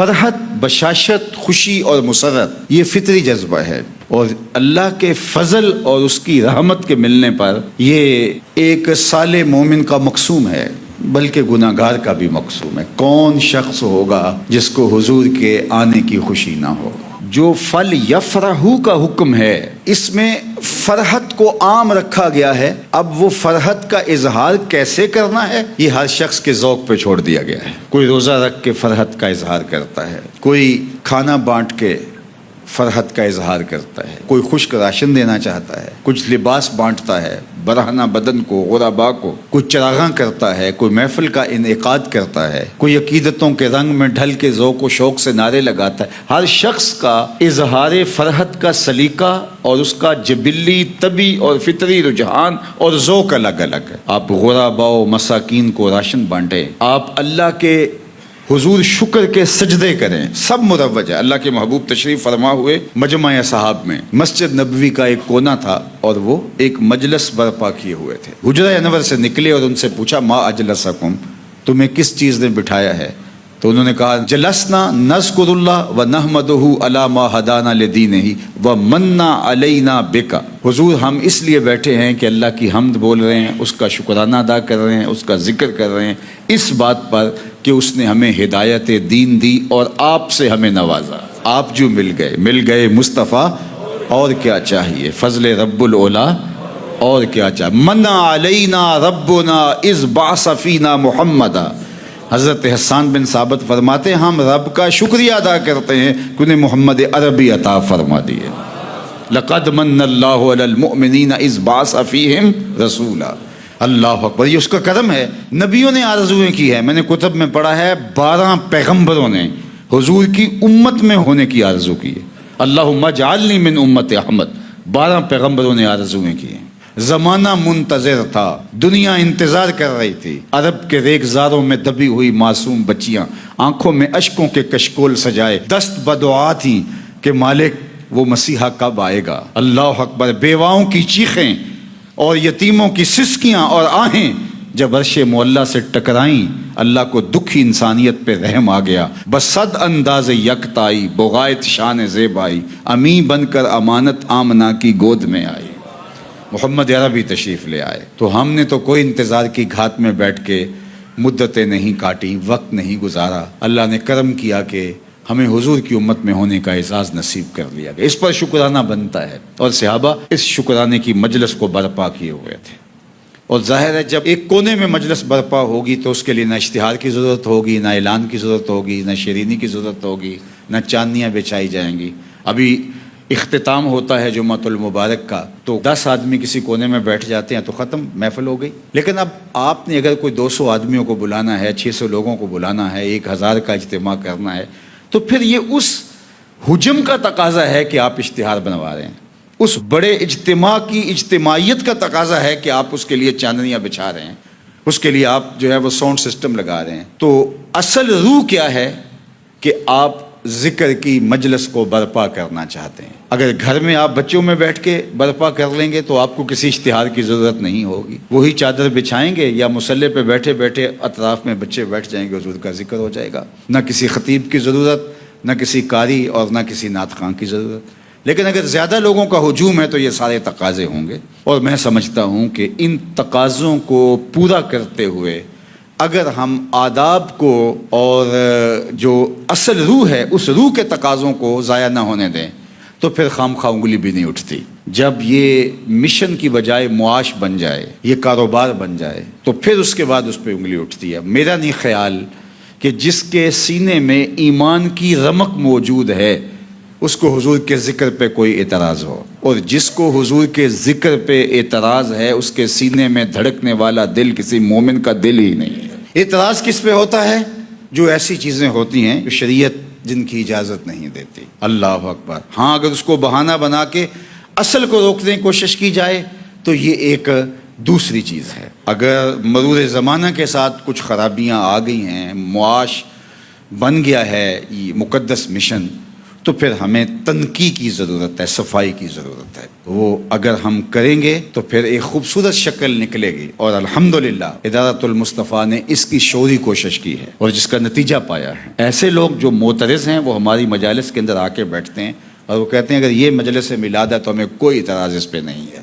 فرحت، بشاشت، خوشی اور مسرت یہ فطری جذبہ ہے، اور اللہ کے فضل اور اس کی رحمت کے ملنے پر یہ ایک صالح مومن کا مقصوم ہے، بلکہ گناہگار کا بھی مقصوم ہے۔ کون شخص ہوگا جس کو حضور کے آنے کی خوشی نہ ہو؟ جو فل یفرحو کا حکم ہے، اس میں فرحت کو عام رکھا گیا ہے۔ اب وہ فرحت کا اظہار کیسے کرنا ہے، یہ ہر شخص کے ذوق پہ چھوڑ دیا گیا ہے۔ کوئی روزہ رکھ کے فرحت کا اظہار کرتا ہے، کوئی کھانا بانٹ کے فرحت کا اظہار کرتا ہے، کوئی خشک راشن دینا چاہتا ہے، کچھ لباس بانٹتا ہے برہنہ بدن کو، غربا کو، کوئی چراغاں کرتا ہے، کوئی محفل کا انعقاد کرتا ہے، کوئی عقیدتوں کے رنگ میں ڈھل کے ذوق و شوق سے نعرے لگاتا ہے۔ ہر شخص کا اظہار فرحت کا سلیقہ اور اس کا جبلی، طبی اور فطری رجحان اور ذوق الگ الگ ہے۔ آپ غربا و مساکین کو راشن بانٹیں، آپ اللہ کے حضور شکر کے سجدے کریں، سب مروج ہے۔ اللہ کے محبوب تشریف فرما ہوئے مجمع اصحاب میں مسجد نبوی کا ایک کونا تھا، اور وہ ایک مجلس برپا کیے ہوئے تھے۔ حجرہ انور سے نکلے اور ان سے پوچھا ما اجلسکم، تمہیں کس چیز نے بٹھایا ہے؟ تو انہوں نے کہا جلسنا نذکر اللہ و نحمدہ علی ما ہدانا لدینہ و مننا علینا بک۔ حضور ہم اس لیے بیٹھے ہیں کہ اللہ کی حمد بول رہے ہیں، اس کا شکرانہ ادا کر رہے ہیں، اس کا ذکر کر رہے ہیں، اس بات پر کہ اس نے ہمیں ہدایت دین دی اور آپ سے ہمیں نوازا۔ آپ جو مل گئے مصطفیٰ، اور کیا چاہیے؟ فضل رب العلا، اور کیا چاہیے؟ منع علینا ربنا اذ بعث فینا محمدا۔ حضرت حسان بن ثابت فرماتے ہیں ہم رب کا شکریہ ادا کرتے ہیں کہ انہیں محمد عربی عطا فرما دیے۔ لقد من اللہ علی المؤمنین اذ بعث فیہم رسولا۔ اللہ اکبر، یہ اس کا کرم ہے۔ نبیوں نے آرزویں کی ہے، میں نے کتب میں پڑھا ہے 12 پیغمبروں نے حضور کی امت میں ہونے کی آرزو کی ہے۔ اللہم اجعلنی من امت احمد، 12 پیغمبروں نے آرزویں کی ہیں۔ زمانہ منتظر تھا، دنیا انتظار کر رہی تھی۔ عرب کے ریگزاروں میں دبی ہوئی معصوم بچیاں آنکھوں میں اشکوں کے کشکول سجائے دست بدعا تھیں کہ مالک وہ مسیحا کب آئے گا۔ اللہ اکبر، بیواؤں کی چیخیں اور یتیموں کی سسکیاں اور آہیں جب عرش معلیٰ سے ٹکرائیں، اللہ کو دکھی انسانیت پہ رحم آ گیا۔ بصد انداز یکتائی بغایت شان زیبائی، امی بن کر امانت آمنہ کی گود میں آئی۔ محمد عربی تشریف لے آئے تو ہم نے تو کوئی انتظار کی گھات میں بیٹھ کے مدتیں نہیں کاٹی، وقت نہیں گزارا۔ اللہ نے کرم کیا کہ ہمیں حضور کی امت میں ہونے کا اعزاز نصیب کر لیا گیا۔ اس پر شکرانہ بنتا ہے، اور صحابہ اس شکرانے کی مجلس کو برپا کیے ہوئے تھے۔ اور ظاہر ہے جب ایک کونے میں مجلس برپا ہوگی تو اس کے لیے نہ اشتہار کی ضرورت ہوگی، نہ اعلان کی ضرورت ہوگی، نہ شیرینی کی ضرورت ہوگی، نہ چاندنیاں بچھائی جائیں گی۔ ابھی اختتام ہوتا ہے جمعۃ المبارک کا، تو 10 آدمی کسی کونے میں بیٹھ جاتے ہیں تو ختم، محفل ہو گئی۔ لیکن اب آپ نے اگر کوئی 200 آدمیوں کو بلانا ہے، 600 لوگوں کو بلانا ہے، 1000 کا اجتماع کرنا ہے، تو پھر یہ اس حجم کا تقاضا ہے کہ آپ اشتہار بنوا رہے ہیں، اس بڑے اجتماع کی اجتماعیت کا تقاضا ہے کہ آپ اس کے لیے چاندنیاں بچھا رہے ہیں، اس کے لیے آپ جو ہے وہ ساؤنڈ سسٹم لگا رہے ہیں۔ تو اصل روح کیا ہے کہ آپ ذکر کی مجلس کو برپا کرنا چاہتے ہیں۔ اگر گھر میں آپ بچوں میں بیٹھ کے برپا کر لیں گے تو آپ کو کسی اشتہار کی ضرورت نہیں ہوگی، وہی چادر بچھائیں گے یا مصلی پہ بیٹھے بیٹھے اطراف میں بچے بیٹھ جائیں گے، حضور کا ذکر ہو جائے گا۔ نہ کسی خطیب کی ضرورت، نہ کسی قاری اور نہ کسی نعت خواں کی ضرورت۔ لیکن اگر زیادہ لوگوں کا ہجوم ہے تو یہ سارے تقاضے ہوں گے، اور میں سمجھتا ہوں کہ ان تقاضوں کو پورا کرتے ہوئے اگر ہم آداب کو اور جو اصل روح ہے اس روح کے تقاضوں کو ضائع نہ ہونے دیں تو پھر خام خواہ انگلی بھی نہیں اٹھتی۔ جب یہ مشن کی بجائے معاش بن جائے، یہ کاروبار بن جائے، تو پھر اس کے بعد اس پہ انگلی اٹھتی ہے۔ میرا نہیں خیال کہ جس کے سینے میں ایمان کی رمق موجود ہے اس کو حضور کے ذکر پہ کوئی اعتراض ہو، اور جس کو حضور کے ذکر پہ اعتراض ہے اس کے سینے میں دھڑکنے والا دل کسی مومن کا دل ہی نہیں ہے۔ اعتراض کس پہ ہوتا ہے؟ جو ایسی چیزیں ہوتی ہیں جو شریعت جن کی اجازت نہیں دیتی۔ اللہ اکبر۔ ہاں اگر اس کو بہانہ بنا کے اصل کو روکنے کی کوشش کی جائے تو یہ ایک دوسری چیز ہے۔ اگر مرور زمانہ کے ساتھ کچھ خرابیاں آ گئی ہیں، معاش بن گیا ہے یہ مقدس مشن، تو پھر ہمیں تنقی کی ضرورت ہے، صفائی کی ضرورت ہے. وہ اگر ہم کریں گے تو پھر ایک خوبصورت شکل نکلے گی، اور الحمدللہ ادارت المصطفیٰ نے اس کی شعوری کوشش کی ہے اور جس کا نتیجہ پایا ہے. ایسے لوگ جو معترض ہیں وہ ہماری مجالس کے اندر آ کے بیٹھتے ہیں اور وہ کہتے ہیں اگر یہ مجلس میلاد ہے تو ہمیں کوئی اعتراض اس پہ نہیں ہے.